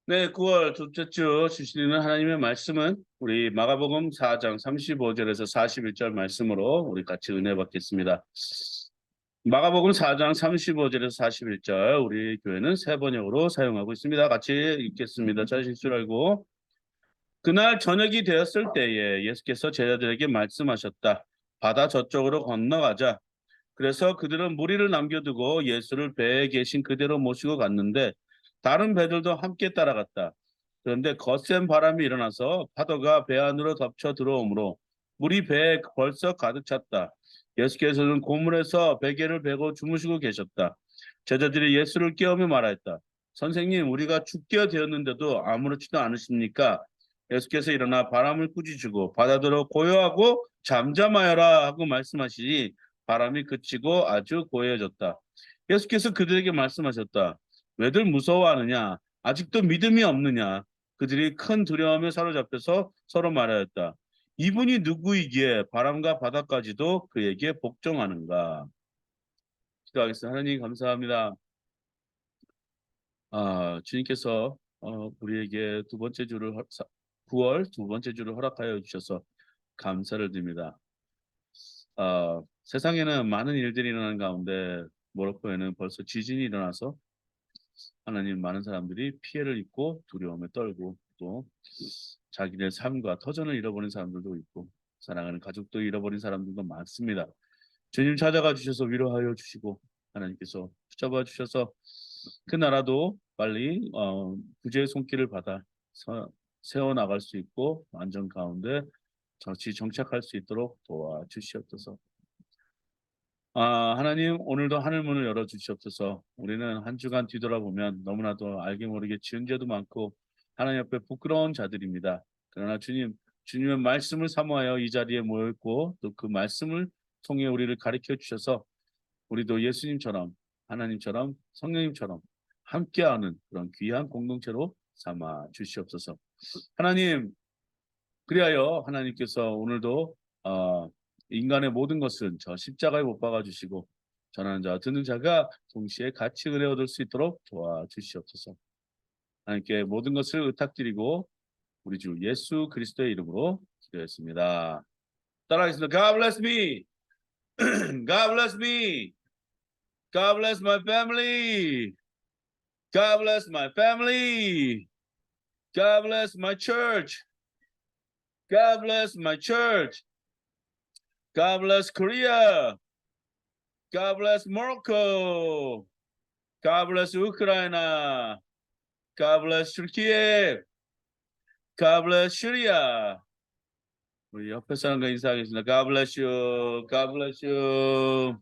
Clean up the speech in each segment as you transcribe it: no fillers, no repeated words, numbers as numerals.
네, 9월 둘째 주 주시는 하나님의 말씀은 우리 마가복음 4장 35절에서 41절 말씀으로 우리 같이 은혜 받겠습니다. 마가복음 4장 35절에서 41절 우리 교회는 세 번역으로 사용하고 있습니다. 같이 읽겠습니다. 찾으실 줄 알고. 그날 저녁이 되었을 때에 예수께서 제자들에게 말씀하셨다. 바다 저쪽으로 건너가자. 그래서 그들은 무리를 남겨두고 예수를 배에 계신 그대로 모시고 갔는데 다른 배들도 함께 따라갔다. 그런데 거센 바람이 일어나서 파도가 배 안으로 덮쳐 들어오므로 물이 배에 벌써 가득 찼다. 예수께서는 고물에서 베개를 베고 주무시고 계셨다. 제자들이 예수를 깨우며 말하였다. 선생님, 우리가 죽게 되었는데도 아무렇지도 않으십니까? 예수께서 일어나 바람을 꾸짖으시고 바다더러 고요하고 잠잠하여라 하고 말씀하시니 바람이 그치고 아주 고요해졌다. 예수께서 그들에게 말씀하셨다. 왜들 무서워하느냐? 아직도 믿음이 없느냐? 그들이 큰 두려움에 사로잡혀서 서로 말하였다. 이분이 누구이기에 바람과 바다까지도 그에게 복종하는가? 기도하겠습니다. 하나님 감사합니다. 주님께서 우리에게 9월 두 번째 주를 허락하여 주셔서 감사를 드립니다. 세상에는 많은 일들이 일어나는 가운데 모로코에는 벌써 지진이 일어나서 하나님 많은 사람들이 피해를 입고 두려움에 떨고 또 자기의 삶과 터전을 잃어버린 사람들도 있고 사랑하는 가족도 잃어버린 사람들도 많습니다. 주님 찾아가 주셔서 위로하여 주시고 하나님께서 붙잡아 주셔서 그 나라도 빨리 구제의 손길을 받아 세워나갈 수 있고 안전 가운데 정착할 수 있도록 도와주시옵소서. 하나님 오늘도 하늘 문을 열어 주시옵소서. 우리는 한 주간 뒤돌아보면 너무나도 알게 모르게 지은 죄도 많고 하나님 앞에 부끄러운 자들입니다. 그러나 주님의 말씀을 사모하여 이 자리에 모였고 또 그 말씀을 통해 우리를 가르쳐 주셔서 우리도 예수님처럼 하나님처럼 성령님처럼 함께하는 그런 귀한 공동체로 삼아 주시옵소서. 하나님 그리하여 하나님께서 오늘도 인간의 모든 것은 저 십자가에 못 박아 주시고 전하는 자와 듣는 자가 동시에 같이 은혜 얻을 수 있도록 도와주시옵소서. 하나님께 모든 것을 의탁드리고 우리 주 예수 그리스도의 이름으로 기도했습니다. 따라하겠습니다. God bless me. God bless me. God bless my family. God bless my family. God bless my church. God bless my church. God bless Korea. God bless Morocco. God bless Ukraine. God bless Turkey. God bless Syria. 우리 옆에 사람과 인사하겠습니다. God bless you. God bless you.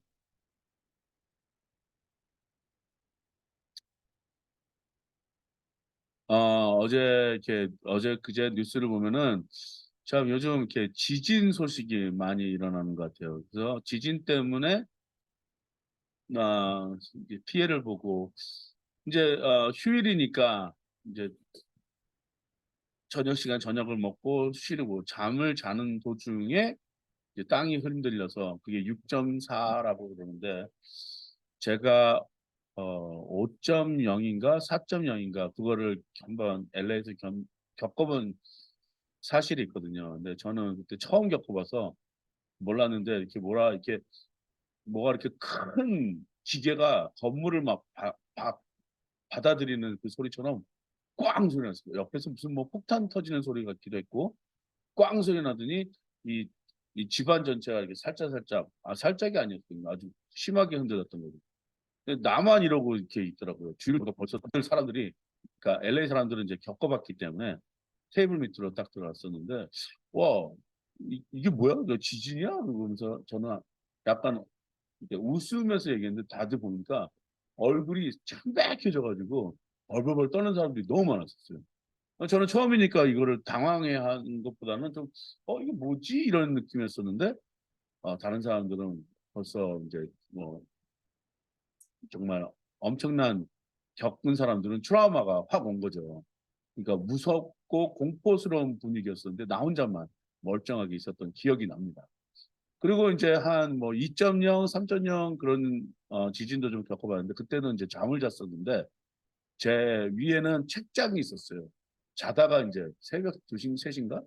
어제 그제 뉴스를 보면은 참 요즘 이렇게 지진 소식이 많이 일어나는 것 같아요. 그래서 지진 때문에 이제 피해를 보고 이제 휴일이니까 이제 저녁 시간 저녁을 먹고 쉬고 잠을 자는 도중에 이제 땅이 흔들려서 그게 6.4라고 그러는데 제가 5.0인가 4.0인가 그거를 한번 LA에서 겪어본 사실이 있거든요. 근데 저는 그때 처음 겪어봐서 몰랐는데 이렇게 뭐가 이렇게 큰 기계가 건물을 막 받아들이는 그 소리처럼 꽝 소리 났어요. 옆에서 무슨 뭐 폭탄 터지는 소리 같기도 했고 꽝 소리 나더니 이, 이 집안 전체가 이렇게 살짝살짝 살짝이 아니었거든요. 아주 심하게 흔들렸던 거죠. 근데 나만 이러고 이렇게 있더라고요. 주위로 벌써 다들 사람들이 그러니까 LA 사람들은 이제 겪어봤기 때문에 테이블 밑으로 딱 들어갔었는데 와 이게 뭐야? 너 지진이야? 그러면서 저는 약간 이렇게 웃으면서 얘기했는데 다들 보니까 얼굴이 창백해져가지고 벌벌벌 떠는 사람들이 너무 많았었어요. 저는 처음이니까 이거를 당황해하는 것보다는 좀 이게 뭐지? 이런 느낌이었었는데 다른 사람들은 벌써 이제 뭐 정말 엄청난 겪은 사람들은 트라우마가 확 온 거죠. 그러니까 무섭고 공포스러운 분위기였었는데 나 혼자만 멀쩡하게 있었던 기억이 납니다. 그리고 이제 한 뭐 2.0, 3.0 그런 지진도 좀 겪어봤는데 그때는 이제 잠을 잤었는데 제 위에는 책장이 있었어요. 자다가 이제 새벽 2시, 3시인가?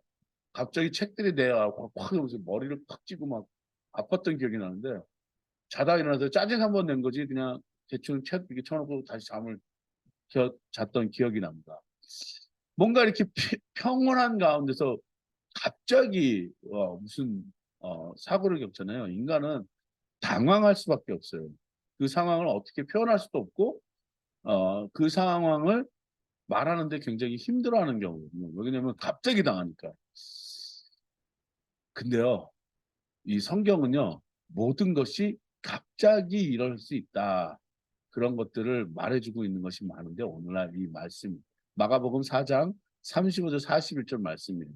갑자기 책들이 내려와서 확 하면서 머리를 팍 쥐고 막 아팠던 기억이 나는데 자다 일어나서 짜증 한 번 낸 거지 그냥 대충 책 이렇게 쳐놓고 다시 잠을 잤던 기억이 납니다. 뭔가 이렇게 평온한 가운데서 갑자기 무슨 사고를 겪잖아요. 인간은 당황할 수밖에 없어요. 그 상황을 어떻게 표현할 수도 없고 그 상황을 말하는데 굉장히 힘들어하는 경우거든요. 왜냐면 갑자기 당하니까. 근데요, 이 성경은요, 모든 것이 갑자기 일어날 수 있다. 그런 것들을 말해주고 있는 것이 많은데 오늘날 이 말씀 마가복음 4장 35절 41절 말씀이에요.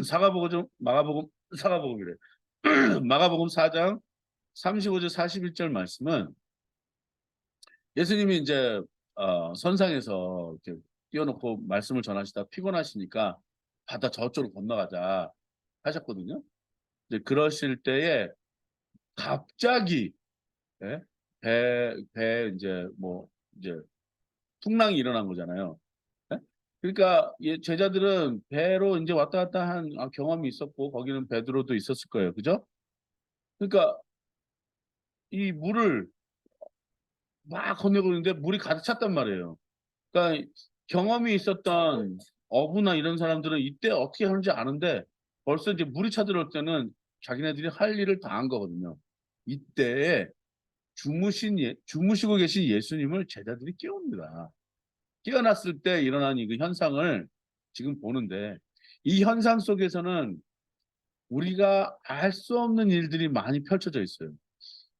사가복음이래. 마가복음 4장 35절 41절 말씀은 예수님이 이제 선상에서 이렇게 띄워놓고 말씀을 전하시다 피곤하시니까 바다 저쪽으로 건너가자 하셨거든요. 이제 그러실 때에 갑자기 예? 배 이제 뭐 이제 풍랑이 일어난 거잖아요. 예? 그러니까 제자들은 배로 이제 왔다 갔다 한 경험이 있었고 거기는 베드로도 있었을 거예요. 그죠? 그러니까 이 물을 막 건너고 있는데 물이 가득 찼단 말이에요. 그러니까 경험이 있었던 어부나 이런 사람들은 이때 어떻게 하는지 아는데 벌써 이제 물이 차들어올 때는 자기네들이 할 일을 다 한 거거든요. 이때에 주무시고 계신 예수님을 제자들이 깨웁니다. 깨어났을 때 일어난 이 그 현상을 지금 보는데 이 현상 속에서는 우리가 알 수 없는 일들이 많이 펼쳐져 있어요.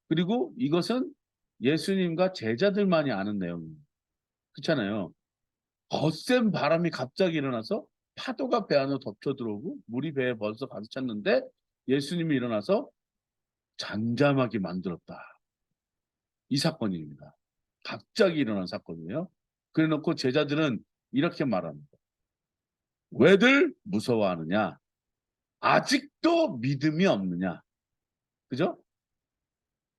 그리고 이것은 예수님과 제자들만이 아는 내용입니다. 그렇잖아요. 거센 바람이 갑자기 일어나서 파도가 배 안으로 덮쳐 들어오고 물이 배에 벌써 가득 찼는데 예수님이 일어나서 잠잠하게 만들었다. 이 사건입니다. 갑자기 일어난 사건이에요. 그래 놓고 제자들은 이렇게 말합니다. 왜들 무서워하느냐? 아직도 믿음이 없느냐? 그죠?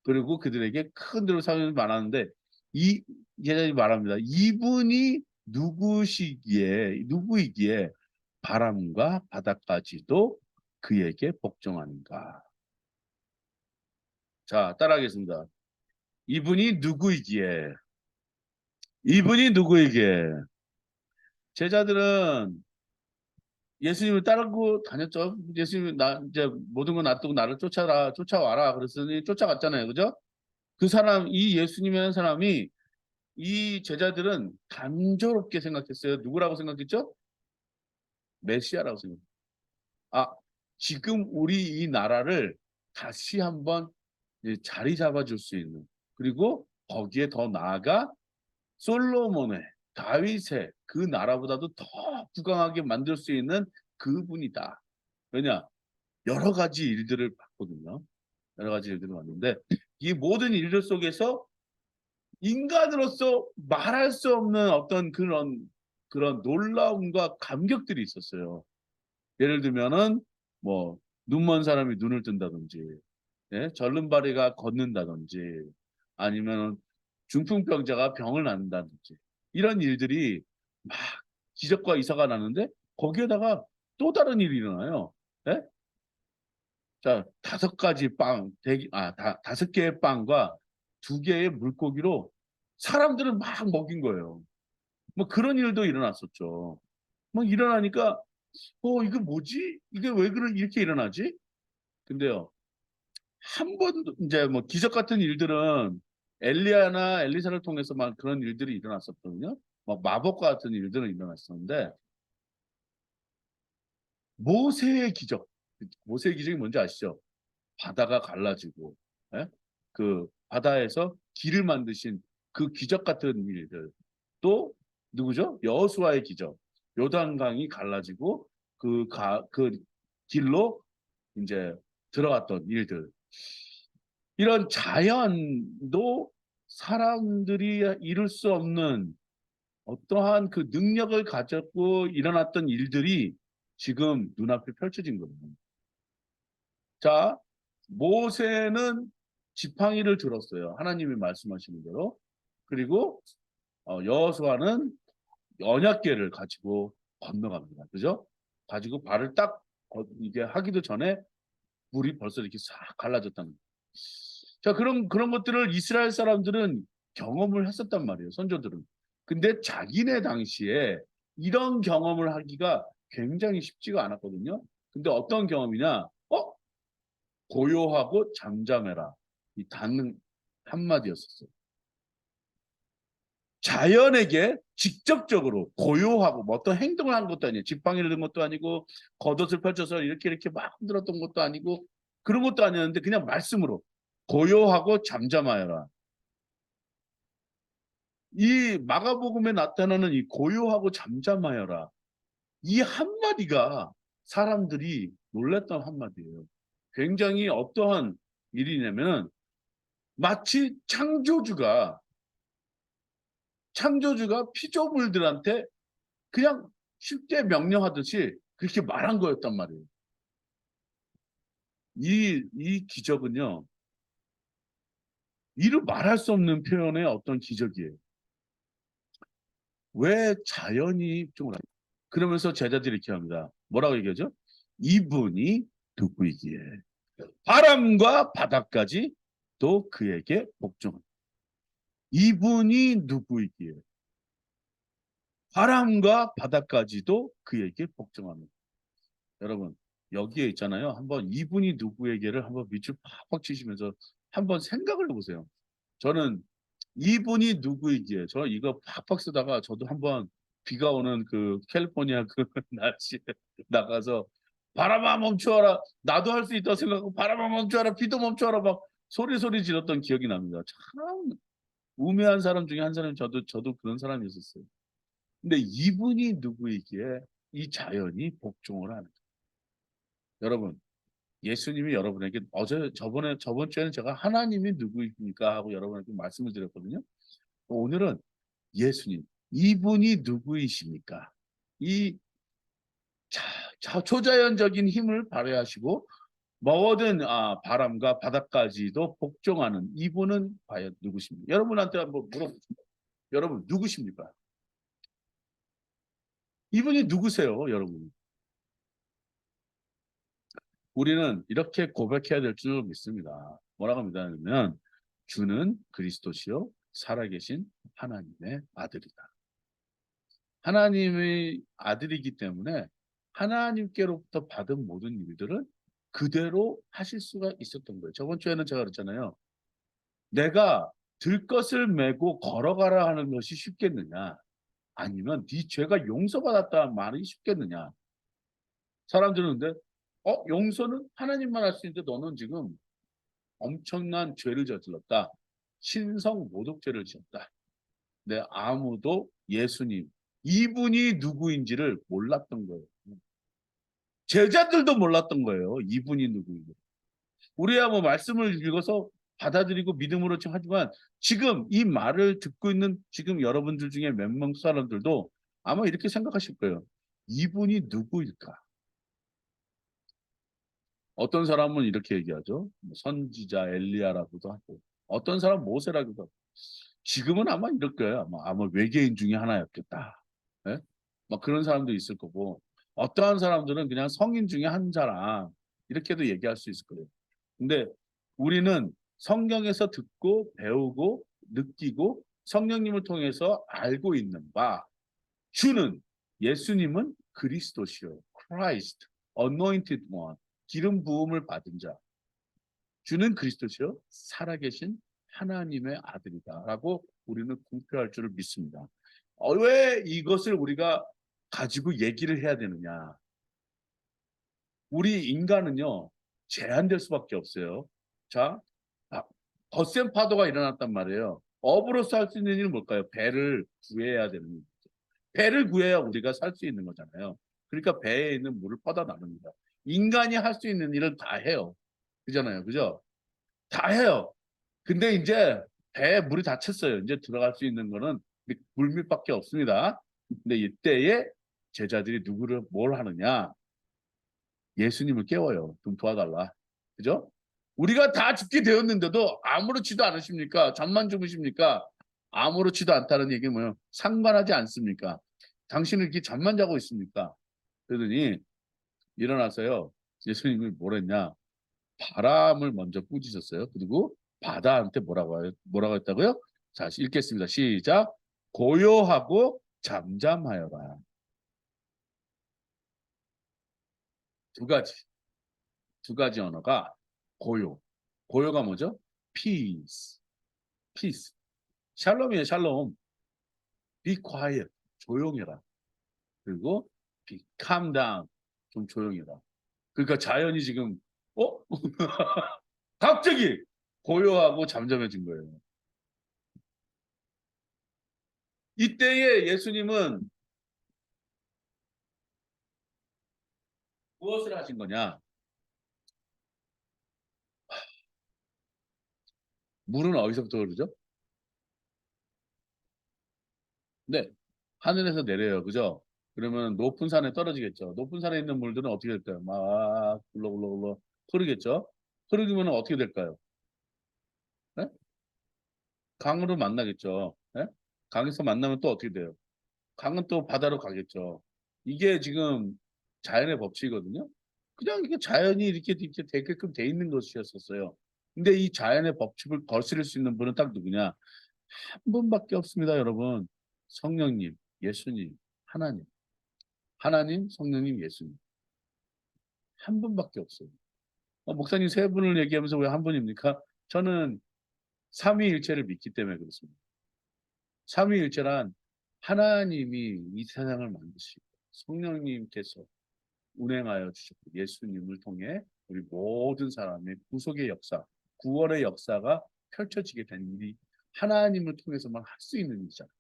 그리고 그들에게 큰 들로 사용을 말하는데 이 제자들이 말합니다. 이분이 누구이기에 바람과 바다까지도 그에게 복종하는가? 자, 따라하겠습니다. 이분이 누구이기에 제자들은 예수님을 따르고 다녔죠. 예수님이 나 이제 모든 건 놔두고 나를 쫓아와라. 그랬더니 쫓아갔잖아요. 그죠? 그 사람, 이 예수님이라는 사람이 이 제자들은 단조롭게 생각했어요. 누구라고 생각했죠? 메시아라고 생각했어요. 아, 지금 우리 이 나라를 다시 한번 자리 잡아줄 수 있는 그리고 거기에 더 나아가 솔로몬의 다윗의 그 나라보다도 더 부강하게 만들 수 있는 그분이다. 왜냐? 여러 가지 일들을 봤거든요. 여러 가지 일들을 봤는데 이 모든 일들 속에서 인간으로서 말할 수 없는 어떤 그런 놀라움과 감격들이 있었어요. 예를 들면은 뭐 눈먼 사람이 눈을 뜬다든지, 예? 절름발이가 걷는다든지, 아니면 중풍병자가 병을 낫는다든지 이런 일들이 막 기적과 이사가 나는데 거기에다가 또 다른 일이 일어나요. 예? 자, 5가지 빵, 5개의 빵과 2개의 물고기로 사람들을 막 먹인 거예요. 뭐 그런 일도 일어났었죠. 뭐 일어나니까 이거 뭐지? 이게 왜 이렇게 일어나지? 근데요. 한 번도 이제 뭐 기적 같은 일들은 엘리야나 엘리사를 통해서만 그런 일들이 일어났었거든요. 막 마법과 같은 일들은 일어났었는데 모세의 기적이 뭔지 아시죠? 바다가 갈라지고, 예? 그 바다에서 길을 만드신 그 기적 같은 일들. 또 누구죠? 여호수아의 기적. 요단강이 갈라지고 그 길로 이제 들어갔던 일들. 이런 자연도 사람들이 이룰 수 없는 어떠한 그 능력을 가졌고 일어났던 일들이 지금 눈앞에 펼쳐진 겁니다. 자, 모세는 지팡이를 들었어요. 하나님이 말씀하시는 대로. 그리고 여호수아는 언약궤를 가지고 건너갑니다. 그죠? 가지고 발을 딱 이게 하기도 전에 물이 벌써 이렇게 싹 갈라졌다는 거예요. 자, 그런 것들을 이스라엘 사람들은 경험을 했었단 말이에요. 선조들은. 근데 자기네 당시에 이런 경험을 하기가 굉장히 쉽지가 않았거든요. 근데 어떤 경험이냐? 고요하고 잠잠해라. 이 단 한마디였었어요. 자연에게 직접적으로 고요하고 뭐 어떤 행동을 한 것도 아니에요. 지팡이를 든 것도 아니고 겉옷을 펼쳐서 이렇게 막 흔들었던 것도 아니고 그런 것도 아니었는데 그냥 말씀으로 고요하고 잠잠하여라. 이 마가복음에 나타나는 이 고요하고 잠잠하여라. 이 한마디가 사람들이 놀랐던 한마디예요. 굉장히 어떠한 일이냐면 마치 창조주가 피조물들한테 그냥 쉽게 명령하듯이 그렇게 말한 거였단 말이에요. 이 기적은요, 이루 말할 수 없는 표현의 어떤 기적이에요. 왜 자연이 입증을 하냐? 그러면서 제자들이 이렇게 합니다. 뭐라고 얘기하죠? 이분이 누구이기에 바람과 바다까지 또 그에게 복종합니다. 이분이 누구이기에 바람과 바다까지도 그에게 복종합니다. 여러분 여기에 있잖아요. 한번 이분이 누구에게를 한번 밑줄 팍팍 치시면서 한번 생각을 해보세요. 저는 이분이 누구이기에 저 이거 팍팍 쓰다가 저도 한번 비가 오는 그 캘리포니아 그 날씨에 나가서 바람아 멈춰라. 나도 할 수 있다고 생각하고 바람아 멈춰라. 비도 멈춰라. 막 소리 질렀던 기억이 납니다. 참 우매한 사람 중에 한 사람이 저도 그런 사람이었어요. 근데 이분이 누구이기에 이 자연이 복종을 하는 거예요. 여러분 예수님이 여러분에게 저번 주에는 제가 하나님이 누구입니까 하고 여러분에게 말씀을 드렸거든요. 오늘은 예수님 이분이 누구이십니까? 이 초자연적인 힘을 발휘하시고 모든 바람과 바다까지도 복종하는 이분은 과연 누구십니까? 여러분한테 한번 물어보십니다. 여러분 누구십니까? 이분이 누구세요, 여러분? 우리는 이렇게 고백해야 될 줄 믿습니다. 뭐라고 믿냐면 주는 그리스도시요 살아계신 하나님의 아들이다. 하나님의 아들이기 때문에 하나님께로부터 받은 모든 일들을 그대로 하실 수가 있었던 거예요. 저번 주에는 제가 그랬잖아요. 내가 들것을 메고 걸어가라 하는 것이 쉽겠느냐? 아니면 네 죄가 용서받았다는 말이 쉽겠느냐? 사람들은 근데 용서는 하나님만 할 수 있는데 너는 지금 엄청난 죄를 저질렀다. 신성 모독죄를 지었다. 근데 아무도 예수님 이분이 누구인지를 몰랐던 거예요. 제자들도 몰랐던 거예요. 이분이 누구인지. 우리야 뭐 말씀을 읽어서 받아들이고 믿음으로 하지만 지금 이 말을 듣고 있는 지금 여러분들 중에 몇 명 사람들도 아마 이렇게 생각하실 거예요. 이분이 누구일까? 어떤 사람은 이렇게 얘기하죠. 선지자 엘리야라고도 하고 어떤 사람은 모세라고도 하고 지금은 아마 이럴 거예요. 아마 외계인 중에 하나였겠다. 예? 막 그런 사람도 있을 거고 어떠한 사람들은 그냥 성인 중에 한 사람 이렇게도 얘기할 수 있을 거예요. 근데 우리는 성경에서 듣고 배우고 느끼고 성령님을 통해서 알고 있는 바 주는 예수님은 그리스도시요. Christ, anointed one, 기름 부음을 받은 자. 주는 그리스도시요. 살아계신 하나님의 아들이다라고 우리는 공표할 줄을 믿습니다. 왜 이것을 우리가 가지고 얘기를 해야 되느냐? 우리 인간은요 제한될 수밖에 없어요. 자, 거센 파도가 일어났단 말이에요. 업으로서 할 수 있는 일은 뭘까요? 배를 구해야 되는 거죠. 배를 구해야 우리가 살 수 있는 거잖아요. 그러니까 배에 있는 물을 퍼다 나눕니다. 인간이 할 수 있는 일은 다 해요. 그잖아요. 그죠? 다 해요. 근데 이제 배에 물이 다 찼어요. 이제 들어갈 수 있는 거는 물밑밖에 없습니다. 근데 이때에 제자들이 뭘 하느냐? 예수님을 깨워요. 좀 도와달라. 그죠? 우리가 다 죽게 되었는데도 아무렇지도 않으십니까? 잠만 주무십니까? 아무렇지도 않다는 얘기는 뭐예요? 상관하지 않습니까? 당신은 이렇게 잠만 자고 있습니까? 그러더니 일어나서요. 예수님이 뭐랬냐? 바람을 먼저 꾸짖었어요. 그리고 바다한테 뭐라고 했다고요? 자, 읽겠습니다. 시작. 고요하고 잠잠하여라. 두 가지. 두 가지 언어가 고요. 고요가 뭐죠? peace. peace. 샬롬이에요, 샬롬. be quiet. 조용해라. 그리고 be calm down. 좀 조용해라. 그러니까 자연이 지금 어? 갑자기 고요하고 잠잠해진 거예요. 이때에 예수님은 무엇을 하신 거냐? 물은 어디서부터 흐르죠? 네, 하늘에서 내려요. 그죠? 그러면 높은 산에 떨어지겠죠. 높은 산에 있는 물들은 어떻게 될까요? 막 굴러굴러 흐르겠죠? 흐르면 어떻게 될까요? 네? 강으로 만나겠죠. 네? 강에서 만나면 또 어떻게 돼요? 강은 또 바다로 가겠죠. 이게 지금 자연의 법칙이거든요. 그냥 이게 자연이 이렇게 되게끔 돼 있는 것이었었어요. 근데 이 자연의 법칙을 거스릴 수 있는 분은 딱 누구냐? 한 분밖에 없습니다, 여러분. 성령님, 예수님, 하나님. 하나님, 성령님, 예수님. 한 분밖에 없어요. 목사님 세 분을 얘기하면서 왜 한 분입니까? 저는 삼위일체를 믿기 때문에 그렇습니다. 삼위일체란 하나님이 이 세상을 만드시고 성령님께서 운행하여 주셨고 예수님을 통해 우리 모든 사람의 구속의 역사, 구원의 역사가 펼쳐지게 된 일이 하나님을 통해서만 할 수 있는 일이잖아요.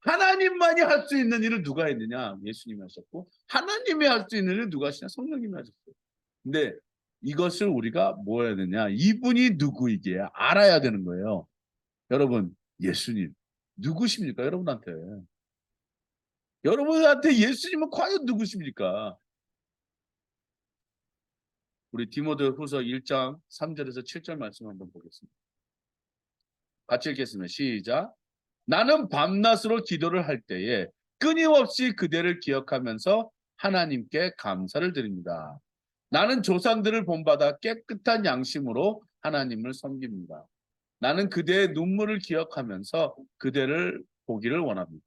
하나님만이 할 수 있는 일을 누가 했느냐? 예수님이 하셨고 하나님이 할 수 있는 일을 누가 하시냐? 성령님이 하셨어요. 근데 이것을 우리가 뭐 해야 되냐? 이분이 누구이게 알아야 되는 거예요. 여러분, 예수님 누구십니까? 여러분한테 예수님은 과연 누구십니까? 우리 디모데후서 1장 3절에서 7절 말씀 한번 보겠습니다. 같이 읽겠습니다. 시작. 나는 밤낮으로 기도를 할 때에 끊임없이 그대를 기억하면서 하나님께 감사를 드립니다. 나는 조상들을 본받아 깨끗한 양심으로 하나님을 섬깁니다. 나는 그대의 눈물을 기억하면서 그대를 보기를 원합니다.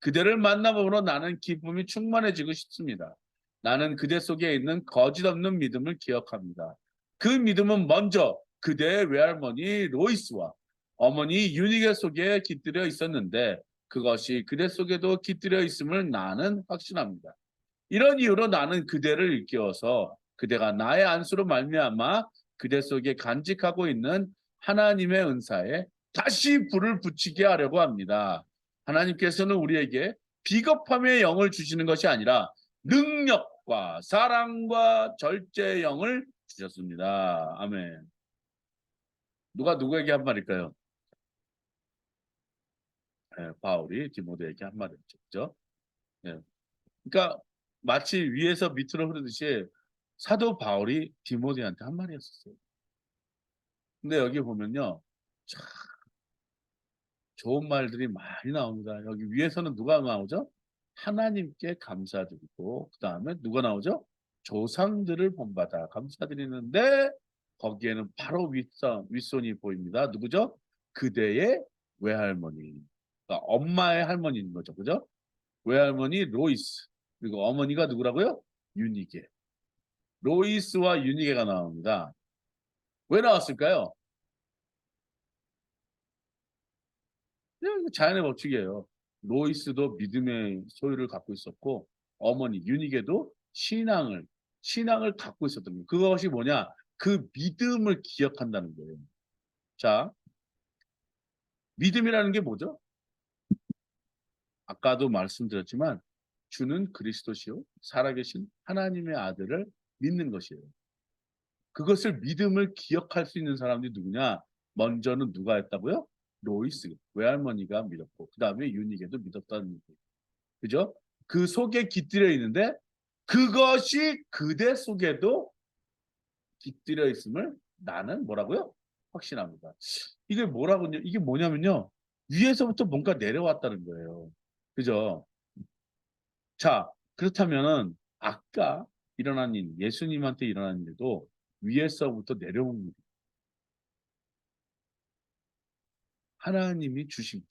그대를 만남으로 나는 기쁨이 충만해지고 싶습니다. 나는 그대 속에 있는 거짓 없는 믿음을 기억합니다. 그 믿음은 먼저 그대의 외할머니 로이스와 어머니 유니게 속에 깃들여 있었는데 그것이 그대 속에도 깃들여 있음을 나는 확신합니다. 이런 이유로 나는 그대를 일깨워서 그대가 나의 안수로 말미암아 그대 속에 간직하고 있는 하나님의 은사에 다시 불을 붙이게 하려고 합니다. 하나님께서는 우리에게 비겁함의 영을 주시는 것이 아니라 능력과 사랑과 절제의 영을 주셨습니다. 아멘. 누가 누구에게 한 말일까요? 네, 바울이 디모데에게 한 말이었죠. 그죠? 네. 그러니까 마치 위에서 밑으로 흐르듯이 사도 바울이 디모데한테 한 말이었어요. 근데 여기 보면요. 참 좋은 말들이 많이 나옵니다. 여기 위에서는 누가 나오죠? 하나님께 감사드리고 그다음에 누가 나오죠? 조상들을 본받아 감사드리는데 거기에는 바로 윗손이 보입니다. 누구죠? 그대의 외할머니. 그러니까 엄마의 할머니인 거죠. 그죠? 외할머니 로이스. 그리고 어머니가 누구라고요? 유니게. 로이스와 유니게가 나옵니다. 왜 나왔을까요? 그냥 자연의 법칙이에요. 로이스도 믿음의 소유를 갖고 있었고 어머니 유니게도 신앙을 갖고 있었던 거예요. 그것이 뭐냐? 그 믿음을 기억한다는 거예요. 자, 믿음이라는 게 뭐죠? 아까도 말씀드렸지만 주는 그리스도시요 살아계신 하나님의 아들을 믿는 것이에요. 그것을 믿음을 기억할 수 있는 사람들이 누구냐? 먼저는 누가 했다고요? 로이스 외할머니가 믿었고 그 다음에 유니게도 믿었다는 거예요. 그죠? 그 속에 깃들여 있는데 그것이 그대 속에도 깃들여 있음을 나는 뭐라고요? 확신합니다. 이게 뭐라고요? 이게 뭐냐면요. 위에서부터 뭔가 내려왔다는 거예요. 그죠? 자, 그렇다면은 아까 일어난 일, 예수님한테 일어난 일도 위에서부터 내려온 일. 하나님이 주신 것.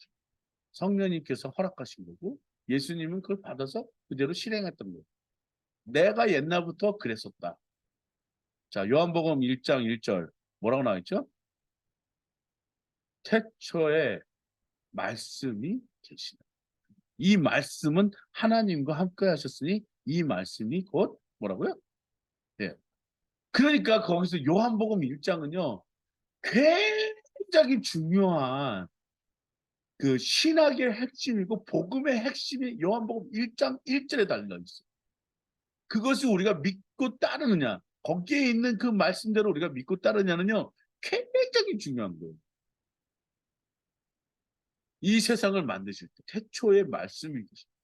성령님께서 허락하신 거고 예수님은 그걸 받아서 그대로 실행했던 거예요. 내가 옛날부터 그랬었다. 자, 요한복음 1장 1절 뭐라고 나와 있죠? 태초에 말씀이 계시다. 이 말씀은 하나님과 함께 하셨으니 이 말씀이 곧 뭐라고요? 예. 그러니까 거기서 요한복음 1장은요. 굉장히 중요한 그 신학의 핵심이고 복음의 핵심이 요한복음 1장 1절에 달려 있어요. 그것이 우리가 믿고 따르느냐, 거기에 있는 그 말씀대로 우리가 믿고 따르냐는요, 굉장히 중요한 거예요. 이 세상을 만드실 때 태초에 말씀이 계십니다.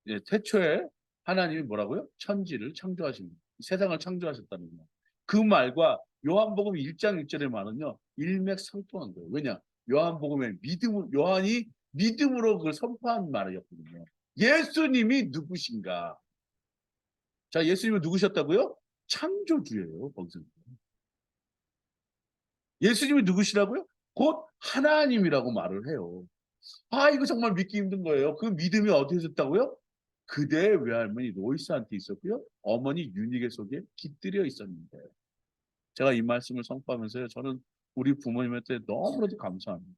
예, 태초에 하나님이 뭐라고요? 천지를 창조하십니다. 세상을 창조하셨다는 거. 그 말과 요한복음 1장 1절의 말은요, 일맥상통한 거예요. 왜냐? 요한복음에 요한이 믿음으로 그걸 선포한 말이었거든요. 예수님이 누구신가? 자, 예수님은 누구셨다고요? 창조주예요, 거기서. 예수님이 누구시라고요? 곧 하나님이라고 말을 해요. 아, 이거 정말 믿기 힘든 거예요. 그 믿음이 어디에 있었다고요? 그대의 외할머니 로이스한테 있었고요. 어머니 유니게 속에 깃들여 있었는데. 제가 이 말씀을 선포하면서요. 저는 우리 부모님한테 너무나도 감사합니다.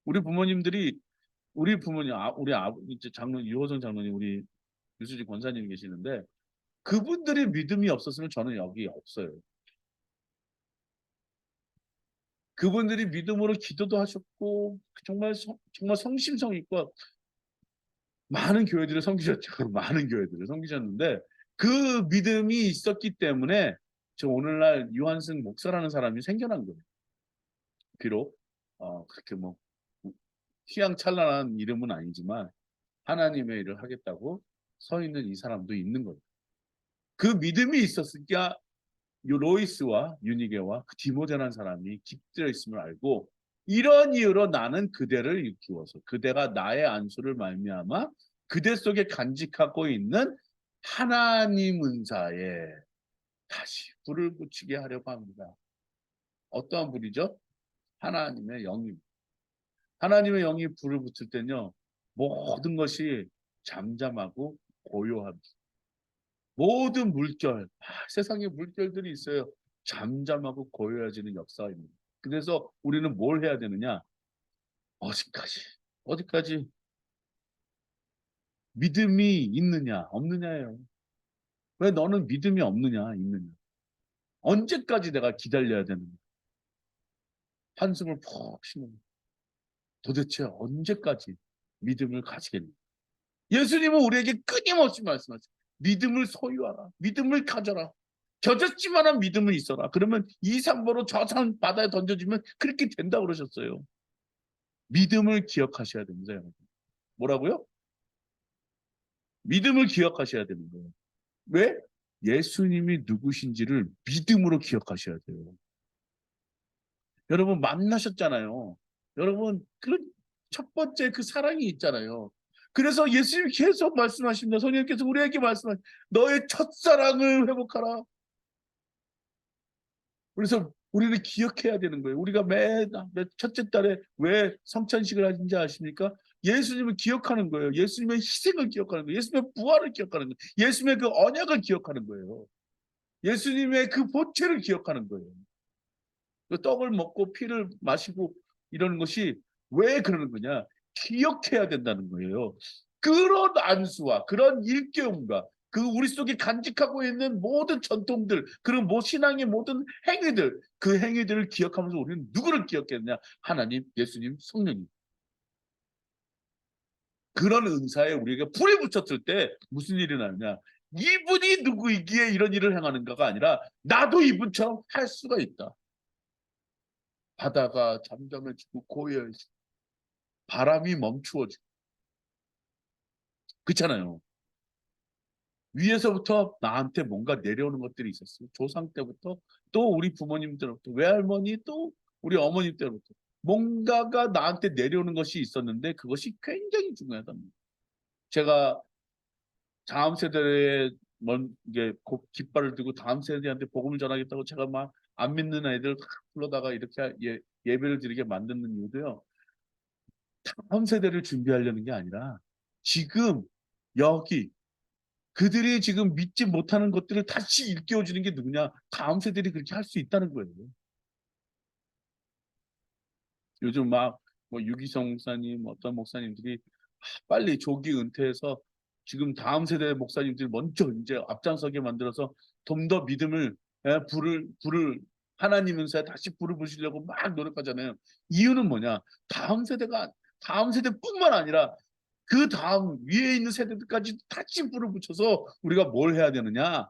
우리 부모님들이 우리 부모님, 우리 이제 장로님, 유호성 장로님, 우리 유수지 권사님 계시는데 그분들이 믿음이 없었으면 저는 여기 없어요. 그분들이 믿음으로 기도도 하셨고 정말 성심성 있고 많은 교회들을 섬기셨죠. 많은 교회들을 섬기셨는데 그 믿음이 있었기 때문에 저 오늘날 유한승 목사라는 사람이 생겨난 거예요. 비록 그렇게 뭐 휘황찬란한 이름은 아니지만 하나님의 일을 하겠다고 서 있는 이 사람도 있는 거예요. 그 믿음이 있었으니까 요 로이스와 유니게와 그 디모데라는 사람이 깃들어 있음을 알고 이런 이유로 나는 그대를 일깨워서 그대가 나의 안수를 말미암아 그대 속에 간직하고 있는 하나님 은사에 다시 불을 붙이게 하려고 합니다. 어떠한 불이죠? 하나님의 영입. 하나님의 영이 불을 붙을 때는요. 모든 것이 잠잠하고 고요합니다. 모든 물결, 세상에 물결들이 있어요. 잠잠하고 고요해지는 역사입니다. 그래서 우리는 뭘 해야 되느냐? 어디까지 믿음이 있느냐, 없느냐예요. 왜 너는 믿음이 없느냐, 있느냐? 언제까지 내가 기다려야 되느냐? 한숨을 푹 쉬는 도대체 언제까지 믿음을 가지겠냐? 예수님은 우리에게 끊임없이 말씀하세요. 믿음을 소유하라. 믿음을 가져라. 겨졌지만한 믿음은 있어라. 그러면 이 산보로 저 산 바다에 던져지면 그렇게 된다 그러셨어요. 믿음을 기억하셔야 됩니다. 여러분. 뭐라고요? 믿음을 기억하셔야 되는 거예요. 왜? 예수님이 누구신지를 믿음으로 기억하셔야 돼요. 여러분 만나셨잖아요. 여러분 그런 첫 번째 그 사랑이 있잖아요. 그래서 예수님이 계속 말씀하십니다. 성령님께서 우리에게 말씀하십니다. 너의 첫사랑을 회복하라. 그래서 우리는 기억해야 되는 거예요. 우리가 매 첫째 달에 왜 성찬식을 하는지 아십니까? 예수님을 기억하는 거예요. 예수님의 희생을 기억하는 거예요. 예수님의 부활을 기억하는 거예요. 예수님의 그 언약을 기억하는 거예요. 예수님의 그 보채를 기억하는 거예요. 그 떡을 먹고 피를 마시고 이러는 것이 왜 그러는 거냐? 기억해야 된다는 거예요. 그런 안수와 그런 일깨움과 그 우리 속에 간직하고 있는 모든 전통들, 그런 신앙의 모든 행위들, 그 행위들을 기억하면서 우리는 누구를 기억했느냐? 하나님, 예수님, 성령님. 그런 은사에 우리가 불이 붙였을 때 무슨 일이 나느냐? 이분이 누구이기에 이런 일을 행하는가가 아니라 나도 이분처럼 할 수가 있다. 바다가 잠잠해지고 고요해지고 바람이 멈추어지고 그렇잖아요. 위에서부터 나한테 뭔가 내려오는 것들이 있었어요. 조상 때부터 또 우리 부모님 때부터 외할머니 또 우리 어머님 때부터 뭔가가 나한테 내려오는 것이 있었는데 그것이 굉장히 중요하답니다. 제가 다음 세대에 이게 깃발을 들고 다음 세대한테 복음을 전하겠다고 제가 막 안 믿는 아이들 불러다가 이렇게 예배를 드리게 만드는 이유도요. 다음 세대를 준비하려는 게 아니라 지금 여기 그들이 지금 믿지 못하는 것들을 다시 일깨워주는 게 누구냐? 다음 세대들이 그렇게 할 수 있다는 거예요. 요즘 막 뭐 유기성 목사님, 어떤 목사님들이 빨리 조기 은퇴해서 지금 다음 세대 목사님들 먼저 이제 앞장서게 만들어서 좀 더 믿음을 불을 하나님 은사에 다시 불을 부시려고 막 노력하잖아요. 이유는 뭐냐? 다음 세대뿐만 아니라 그 다음 위에 있는 세대들까지 같이 불을 붙여서 우리가 뭘 해야 되느냐?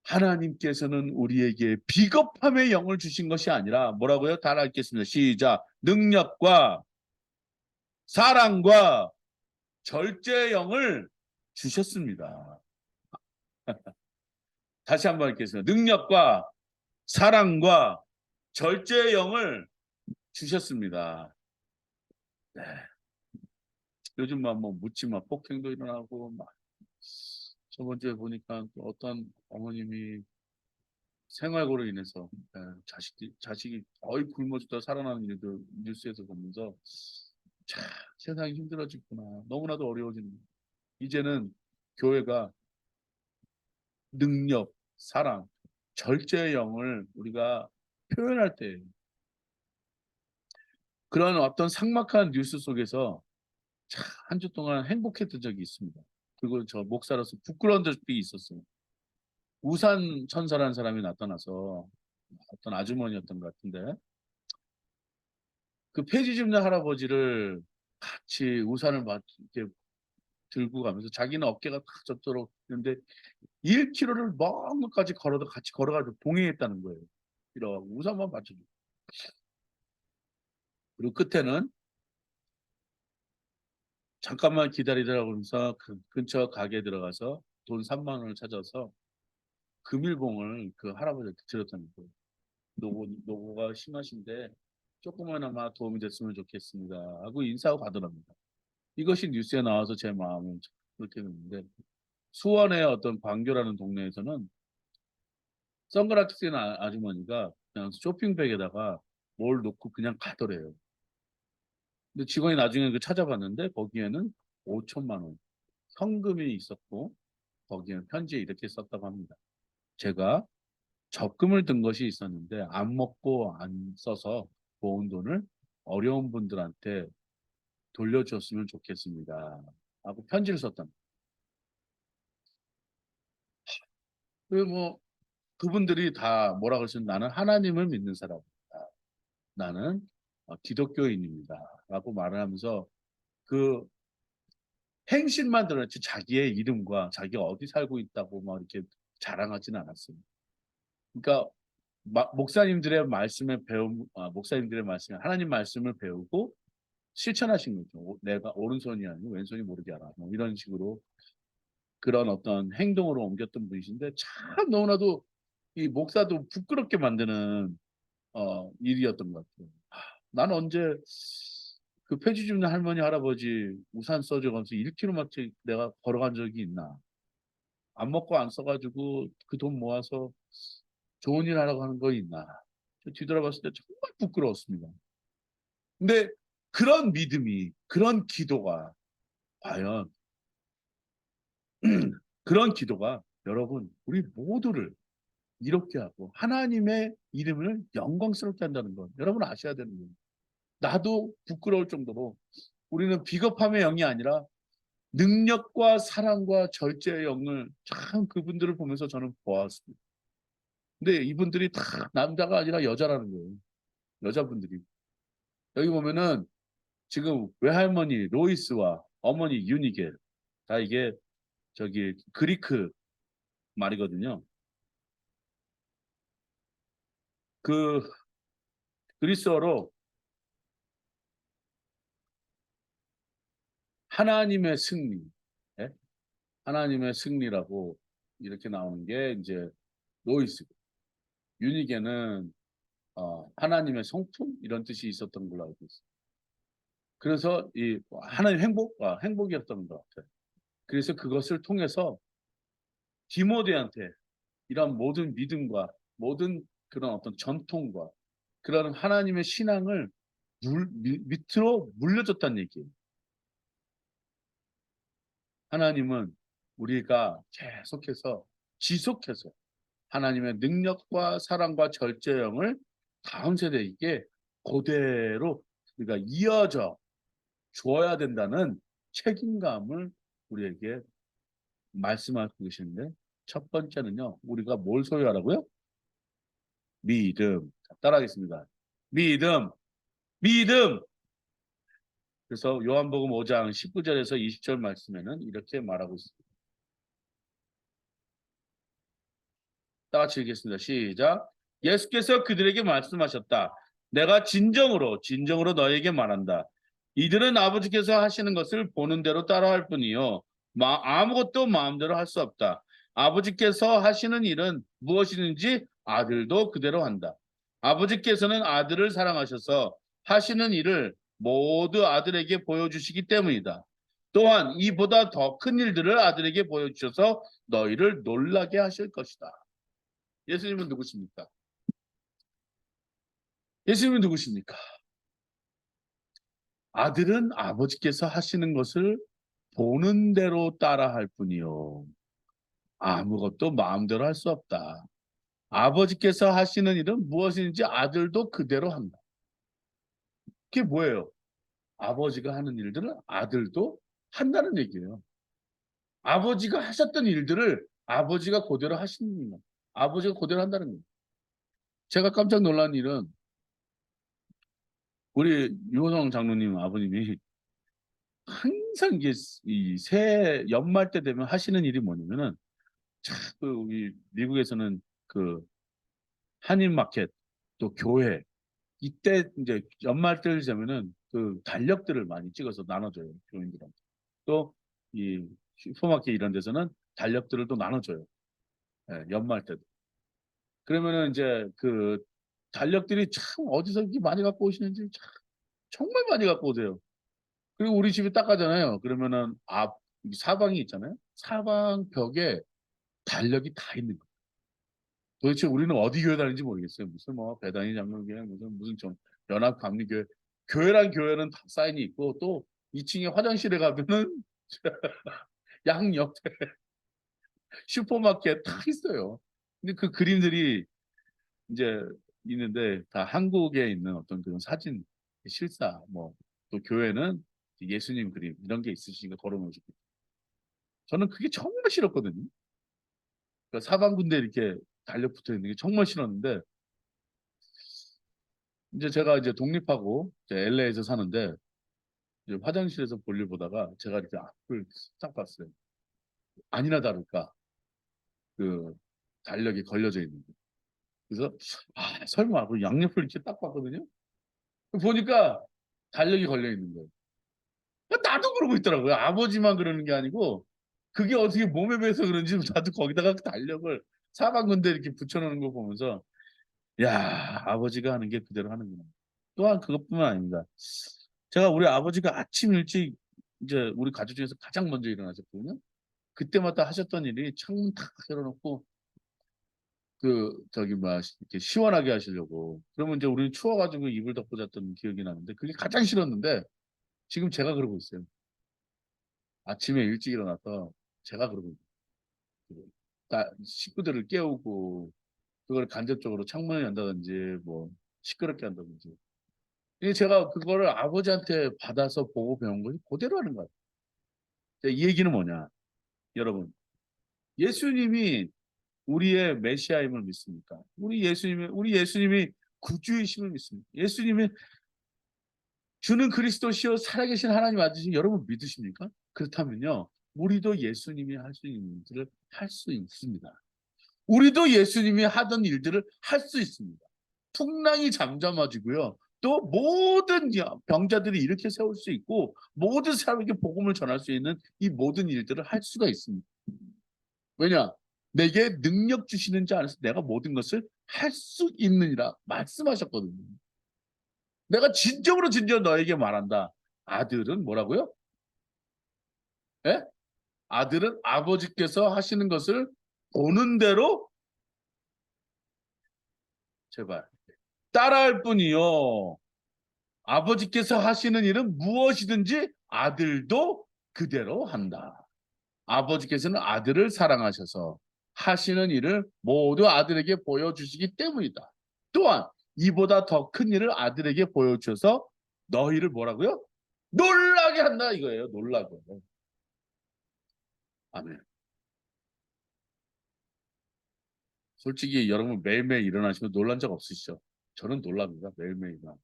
하나님께서는 우리에게 비겁함의 영을 주신 것이 아니라 뭐라고요? 다 읽겠습니다. 시작. 능력과 사랑과 절제의 영을 주셨습니다. 다시 한번 읽겠습니다. 능력과 사랑과 절제의 영을 주셨습니다. 네. 요즘 뭐 묻지마 폭행도 일어나고 막 저번 주에 보니까 또 어떤 어머님이 생활고로 인해서 자식이 거의 굶어 죽다 살아나는 일도 뉴스에서 보면서 참 세상이 힘들어지구나. 너무나도 어려워지는. 이제는 교회가 능력, 사랑, 절제의 영을 우리가 표현할 때 그런 어떤 삭막한 뉴스 속에서 참 한 주 동안 행복했던 적이 있습니다. 그리고 저 목사로서 부끄러운 적이 있었어요. 우산 천사라는 사람이 나타나서 어떤 아주머니였던 것 같은데 그 폐지 줍는 할아버지를 같이 우산을 이렇게 들고 가면서 자기는 어깨가 탁 젖도록 했는데 1km를 먼 곳까지 같이 걸어가지고 동행했다는 거예요. 이러고 우산만 받쳐주고. 그리고 끝에는 잠깐만 기다리더라고 그러면서 그 근처 가게에 들어가서 돈 3만 원을 찾아서 금일봉을 그 할아버지한테 드렸다는 거예요. 노고가 심하신데 조금만아마 도움이 됐으면 좋겠습니다 하고 인사하고 가더랍니다. 이것이 뉴스에 나와서 제 마음은 그렇게 됐는데 수원의 어떤 광교라는 동네에서는 선글라스 쓴 아주머니가 그냥 쇼핑백에다가 뭘 놓고 그냥 가더래요. 근데 직원이 나중에 그 찾아봤는데 거기에는 5천만 원 현금이 있었고 거기에는 편지에 이렇게 썼다고 합니다. 제가 적금을 든 것이 있었는데 안 먹고 안 써서 모은 돈을 어려운 분들한테 돌려줬으면 좋겠습니다. 하고 편지를 썼답니다. 그뭐 그분들이 다 뭐라 그러시면 나는 하나님을 믿는 사람입니다. 나는 기독교인입니다. 라고 말을 하면서 그 행실만 드러냈지 자기의 이름과 자기가 어디 살고 있다고 막 이렇게 자랑하지는 않았습니다. 그러니까 목사님들의 말씀에 하나님 말씀을 배우고 실천하신 거죠. 내가 오른손이 아니고 왼손이 모르게 하라. 뭐 이런 식으로 그런 어떤 행동으로 옮겼던 분이신데 참 너무나도 이 목사도 부끄럽게 만드는 일이었던 것 같아요. 난 언제 그 폐지 줍는 할머니 할아버지 우산 써줘가면서 1km마치 내가 걸어간 적이 있나? 안 먹고 안 써가지고 그 돈 모아서 좋은 일 하라고 하는 거 있나? 뒤돌아봤을 때 정말 부끄러웠습니다. 근데 그런 믿음이, 그런 기도가 과연 그런 기도가 여러분 우리 모두를 이롭게 하고 하나님의 이름을 영광스럽게 한다는 것 여러분 아셔야 되는 거예요. 나도 부끄러울 정도로 우리는 비겁함의 영이 아니라 능력과 사랑과 절제의 영을 참 그분들을 보면서 저는 보았습니다. 근데 이분들이 다 남자가 아니라 여자라는 거예요. 여자분들이. 여기 보면은 지금 외할머니 로이스와 어머니 유니겔 다 이게 저기 그리크 말이거든요. 그 그리스어로 하나님의 승리, 예? 하나님의 승리라고 이렇게 나오는 게 이제 로이스, 유니겔은 하나님의 성품 이런 뜻이 있었던 걸로 알고 있어요. 그래서 이 하나님 행복이었던 것 같아요. 그래서 그것을 통해서 디모데한테 이런 모든 믿음과 모든 그런 어떤 전통과 그런 하나님의 신앙을 밑으로 물려줬다는 얘기예요. 하나님은 우리가 계속해서 지속해서 하나님의 능력과 사랑과 절제형을 다음 세대에게 그대로 우리가 이어져 줘야 된다는 책임감을 우리에게 말씀하고 계시는데, 첫 번째는요, 우리가 뭘 소유하라고요? 믿음. 자, 따라하겠습니다. 믿음, 믿음. 그래서 요한복음 5장 19절에서 20절 말씀에는 이렇게 말하고 있습니다. 다 같이 읽겠습니다. 시작. 예수께서 그들에게 말씀하셨다. 내가 진정으로 너에게 말한다. 이들은 아버지께서 하시는 것을 보는 대로 따라할 뿐이요, 아무것도 마음대로 할 수 없다. 아버지께서 하시는 일은 무엇이든지 아들도 그대로 한다. 아버지께서는 아들을 사랑하셔서 하시는 일을 모두 아들에게 보여주시기 때문이다. 또한 이보다 더 큰 일들을 아들에게 보여주셔서 너희를 놀라게 하실 것이다. 예수님은 누구십니까? 예수님은 누구십니까? 아들은 아버지께서 하시는 것을 보는 대로 따라할 뿐이요, 아무것도 마음대로 할 수 없다. 아버지께서 하시는 일은 무엇인지 아들도 그대로 한다. 그게 뭐예요? 아버지가 하는 일들을 아들도 한다는 얘기예요. 아버지가 하셨던 일들을 아버지가 그대로 하시는 거예요. 아버지가 그대로 한다는 거예요. 제가 깜짝 놀란 일은 우리 유호성 장로님 아버님이 항상 이게 이 새 연말 때 되면 하시는 일이 뭐냐면은, 그 우리 미국에서는 그 한인 마켓 또 교회 이때 이제 연말 때를 되면은 그 달력들을 많이 찍어서 나눠줘요, 교인들한테. 또 이 슈퍼마켓 이런 데서는 달력들을 또 나눠줘요. 예, 연말 때도. 그러면은 이제 그 달력들이 참 어디서 이렇게 많이 갖고 오시는지 참 정말 많이 갖고 오세요. 그리고 우리 집에 딱 가잖아요. 그러면은 앞 사방이 있잖아요. 사방 벽에 달력이 다 있는 거예요. 도대체 우리는 어디 교회 다니는지 모르겠어요. 무슨 뭐 배단위 장로교회, 무슨 좀 연합감리교회, 교회란 교회는 다 사인이 있고, 또 2층에 화장실에 가면은 양 옆에 슈퍼마켓 다 있어요. 근데 그 그림들이 이제 있는데 다 한국에 있는 어떤 그런 사진 실사, 뭐 또 교회는 예수님 그림 이런 게 있으시니까 걸어놓으시고, 저는 그게 정말 싫었거든요. 그러니까 사방군데 이렇게 달력 붙어 있는 게 정말 싫었는데, 이제 제가 이제 독립하고 이제 LA에서 사는데 이제 화장실에서 볼일 보다가 제가 이렇게 앞을 딱 봤어요. 아니나 다를까 그 달력이 걸려져 있는 거예요. 그래서 설마 그 양옆을 이렇게 딱 봤거든요. 보니까 달력이 걸려 있는 거예요. 나도 그러고 있더라고요. 아버지만 그러는 게 아니고 그게 어떻게 몸에 배서 그런지 나도 거기다가 그 달력을 사방군데 이렇게 붙여놓는 거 보면서, 야, 아버지가 하는 게 그대로 하는구나. 또한 그것뿐만 아닙니다. 제가 우리 아버지가 아침 일찍 이제 우리 가족 중에서 가장 먼저 일어나셨거든요. 그때마다 하셨던 일이 창문 탁 열어놓고 그 저기 뭐 이렇게 시원하게 하시려고. 그러면 이제 우리는 추워가지고 이불 덮고 잤던 기억이 나는데 그게 가장 싫었는데, 지금 제가 그러고 있어요. 아침에 일찍 일어나서 제가 그러고 있어요. 식구들을 깨우고 그걸 간접적으로 창문을 연다든지 뭐 시끄럽게 한다든지. 이게 제가 그거를 아버지한테 받아서 보고 배운 것이 그대로 하는 거예요. 이 얘기는 뭐냐, 여러분. 예수님이 우리의 메시아임을 믿습니까? 우리 예수님이 구주이심을 믿습니다. 예수님이 주는 그리스도시요 살아계신 하나님 맞으신 여러분 믿으십니까? 그렇다면요, 우리도 예수님이 할 수 있는 일들을 할 수 있습니다. 우리도 예수님이 하던 일들을 할 수 있습니다. 풍랑이 잠잠해지고요, 또 모든 병자들이 이렇게 세울 수 있고, 모든 사람에게 복음을 전할 수 있는 이 모든 일들을 할 수가 있습니다. 왜냐? 내게 능력 주시는 자 안에서 내가 모든 것을 할 수 있느니라 말씀하셨거든요. 내가 진정으로 너에게 말한다. 아들은 뭐라고요? 예? 아들은 아버지께서 하시는 것을 보는 대로 제발 따라할 뿐이요. 아버지께서 하시는 일은 무엇이든지 아들도 그대로 한다. 아버지께서는 아들을 사랑하셔서 하시는 일을 모두 아들에게 보여주시기 때문이다. 또한 이보다 더 큰 일을 아들에게 보여주셔서 너희를 뭐라고요? 놀라게 한다 이거예요. 놀라게. 아멘. 솔직히 여러분 매일매일 일어나시면 놀란 적 없으시죠? 저는 놀랍니다. 매일매일 일어나.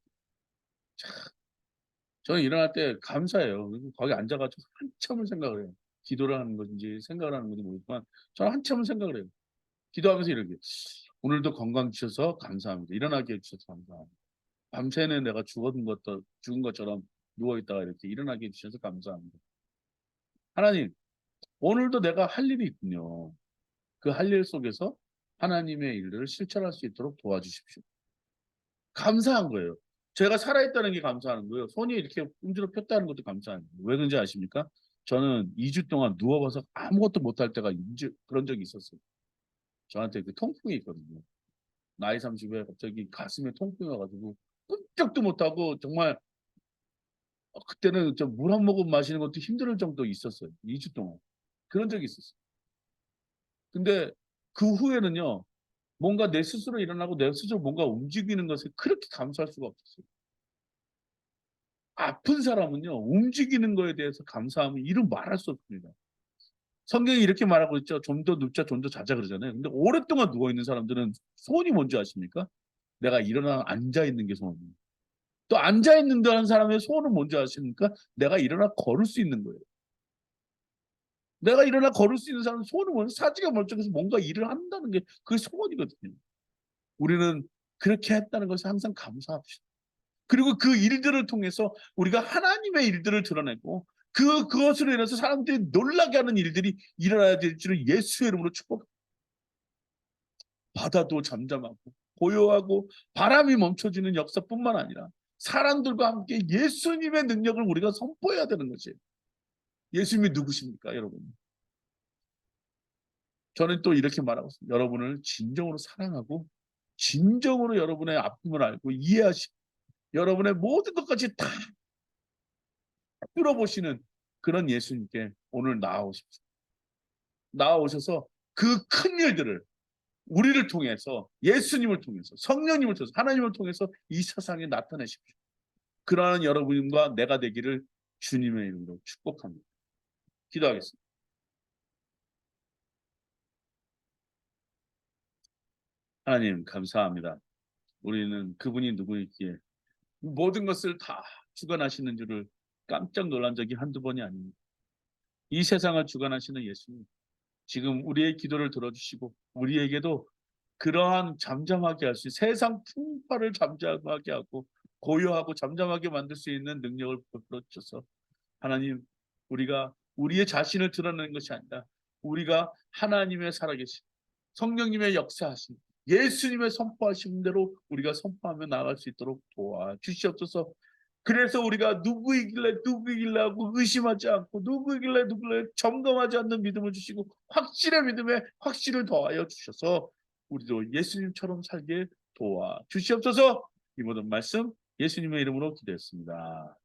저는 일어날 때 감사해요. 거기 앉아가지고 한참을 생각을 해요. 기도를 하는 건지 생각을 하는 건지 모르지만 저는 한참을 생각을 해요. 기도하면서 이렇게 오늘도 건강 주셔서 감사합니다. 일어나게 해주셔서 감사합니다. 밤새는 내가 죽은 것처럼 누워있다가 이렇게 일어나게 해주셔서 감사합니다. 하나님, 오늘도 내가 할 일이 있군요. 그 할 일 속에서 하나님의 일들을 실천할 수 있도록 도와주십시오. 감사한 거예요. 제가 살아있다는 게 감사한 거예요. 손이 이렇게 움지러 폈다는 것도 감사한 거예요. 왜 그런지 아십니까? 저는 2주 동안 누워봐서 아무것도 못할 때가 그런 적이 있었어요. 저한테 그 통풍이 있거든요. 나이 30에 갑자기 가슴에 통풍이 와가지고 끔찍도 못하고 정말 그때는 물 한 모금 마시는 것도 힘들 정도 있었어요. 2주 동안. 그런 적이 있었어요. 근데 그 후에는요. 뭔가 내 스스로 일어나고 내 스스로 뭔가 움직이는 것을 그렇게 감사할 수가 없었어요. 아픈 사람은요. 움직이는 거에 대해서 감사하면 이루 말할 수 없습니다. 성경이 이렇게 말하고 있죠. 좀 더 눕자 좀 더 자자 그러잖아요. 근데 오랫동안 누워있는 사람들은 소원이 뭔지 아십니까? 내가 일어나 앉아있는 게 소원이에요. 또 앉아있는다는 사람의 소원은 뭔지 아십니까? 내가 일어나 걸을 수 있는 거예요. 내가 일어나 걸을 수 있는 사람은 소원은 뭐예요? 사지가 멀쩡해서 뭔가 일을 한다는 게 그게 소원이거든요. 우리는 그렇게 했다는 것을 항상 감사합시다. 그리고 그 일들을 통해서 우리가 하나님의 일들을 드러내고 그것으로 인해서 사람들이 놀라게 하는 일들이 일어나야 될 줄을 예수의 이름으로 축복합니다. 바다도 잠잠하고 고요하고 바람이 멈춰지는 역사뿐만 아니라 사람들과 함께 예수님의 능력을 우리가 선포해야 되는 거지. 예수님이 누구십니까, 여러분? 저는 또 이렇게 말하고 있습니다. 여러분을 진정으로 사랑하고 진정으로 여러분의 아픔을 알고 이해하시고 여러분의 모든 것까지 다 뚫어보시는 그런 예수님께 오늘 나아오십시오. 나아오셔서 그 큰 일들을 우리를 통해서 예수님을 통해서 성령님을 통해서 하나님을 통해서 이 세상에 나타내십시오. 그러한 여러분과 내가 되기를 주님의 이름으로 축복합니다. 기도하겠습니다. 하나님 감사합니다. 우리는 그분이 누구이기에 모든 것을 다 주관하시는 줄을 깜짝 놀란 적이 한두 번이 아닙니다. 이 세상을 주관하시는 예수님, 지금 우리의 기도를 들어주시고 우리에게도 그러한 잠잠하게 할 수 있는 세상 풍파를 잠잠하게 하고 고요하고 잠잠하게 만들 수 있는 능력을 베풀어 주셔서 하나님, 우리가 우리의 자신을 드러내는 것이 아니라 우리가 하나님의 살아계신 성령님의 역사하신 예수님의 선포하신 대로 우리가 선포하며 나아갈 수 있도록 도와주시옵소서. 그래서 우리가 누구이길래 하고 의심하지 않고 누구이길래 점검하지 않는 믿음을 주시고 확실의 믿음에 확실을 더하여 주셔서 우리도 예수님처럼 살게 도와주시옵소서. 이 모든 말씀 예수님의 이름으로 기도했습니다.